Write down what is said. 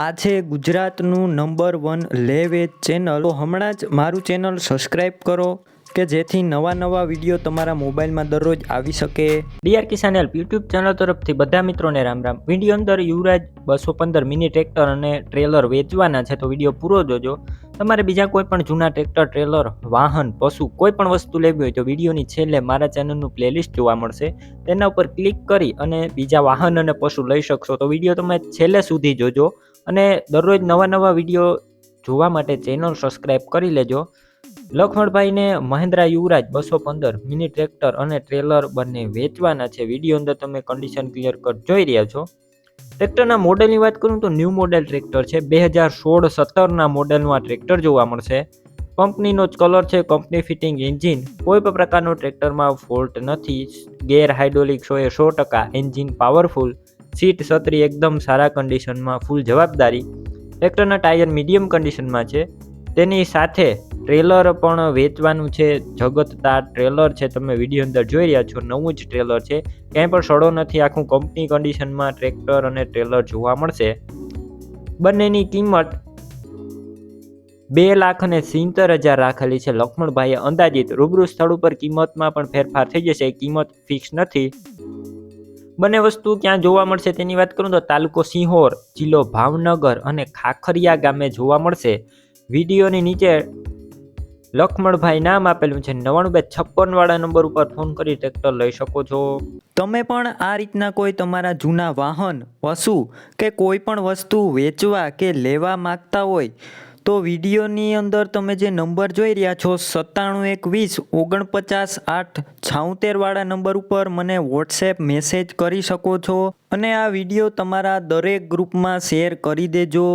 આ છે ગુજરાતનું નંબર 1 લે વેચ ચેનલ. તો હમણાં જ મારું ચેનલ સબસ્ક્રાઈબ કરો કે જેથી નવા વિડીયો તમારા મોબાઈલમાં દરરોજ આવી શકે. D.R.K કિસાન યુટ્યુબ ચેનલ તરફથી બધા મિત્રોને રામ રામ. વિડીયો અંદર યુવરાજ 215 મિની ટ્રેક્ટર અને ટ્રેલર વેચવાના છે, તો વિડીયો પૂરો જોજો. તમારે બીજા કોઈ પણ જૂના ટ્રેક્ટર, ટ્રેલર, વાહન, પશુ કોઈ પણ વસ્તુ લેવી હોય તો વિડીયોની છેલ્લે મારા ચેનલનું પ્લેલિસ્ટ જોવા મળશે. તેના ઉપર ક્લિક કરી અને બીજા વાહન અને પશુ લઈ શકશો. તો વિડીયો તમે છેલ્લે સુધી જોજો અને દરરોજ નવા વિડીયો જોવા માટે ચેનલ સબસ્ક્રાઈબ કરી લેજો. લખમણભાઈને મહિન્દ્રા યુવરાજ 215 મિની ટ્રેક્ટર અને ટ્રેલર બંને વેચવાના છે. વિડીયો અંદર તમે કન્ડિશન ક્લિયર કટ જોઈ રહ્યા છો. ટ્રેક્ટરના મોડેલની વાત કરું તો ન્યૂ મોડેલ ટ્રેક્ટર છે. 2016-17ના મોડેલનું આ ટ્રેક્ટર જોવા મળશે. કંપનીનો જ કલર છે, કંપની ફિટિંગ એન્જિન, કોઈ પણ પ્રકારનો ટ્રેક્ટરમાં ફોલ્ટ નથી. ગેર હાઇડ્રોલિક 100%, એન્જિન પાવરફુલ, સીટ છત્રી એકદમ સારા કન્ડિશનમાં, ફૂલ જવાબદારી. ટ્રેક્ટરના ટાયર મીડિયમ કન્ડિશનમાં છે. તેની સાથે ટ્રેલર પણ વેચવાનું છે. જગતતાર ટ્રેલર છે, તમે વિડીયો અંદર જોઈ રહ્યા છો. નવું જ ટ્રેલર છે, ક્યાંય પણ સડો નથી. આખું કંપની કન્ડિશનમાં ટ્રેક્ટર અને ટ્રેલર જોવા મળશે. બંનેની કિંમત 2,70,000 રાખેલી છે. લખમણભાઈએ અંદાજિત. રૂબરૂ સ્થળ ઉપર કિંમતમાં પણ ફેરફાર થઈ જશે, કિંમત ફિક્સ નથી. બંને વસ્તુ ક્યાં જોવા મળશે તેની વાત કરું તો તાલુકો સિંહોર, જિલ્લો ભાવનગર અને ખાખરિયા ગામે જોવા મળશે. વિડીયોની નીચે લખમણભાઈ નામ આપેલું છે. 9956 વાળા નંબર ઉપર ફોન કરી ટ્રેક્ટર લઈ શકો છો. તમે પણ આ રીતના કોઈ તમારા જૂના વાહન, પશુ કે કોઈ પણ વસ્તુ વેચવા કે લેવા માંગતા હોય તો વિડીયોની અંદર તમે જે નંબર જોઈ રહ્યા છો 97 120 49 8 76 વાળા નંબર ઉપર મને વોટ્સએપ મેસેજ કરી શકો છો અને આ વિડીયો તમારા દરેક ગ્રુપમાં શેર કરી દેજો.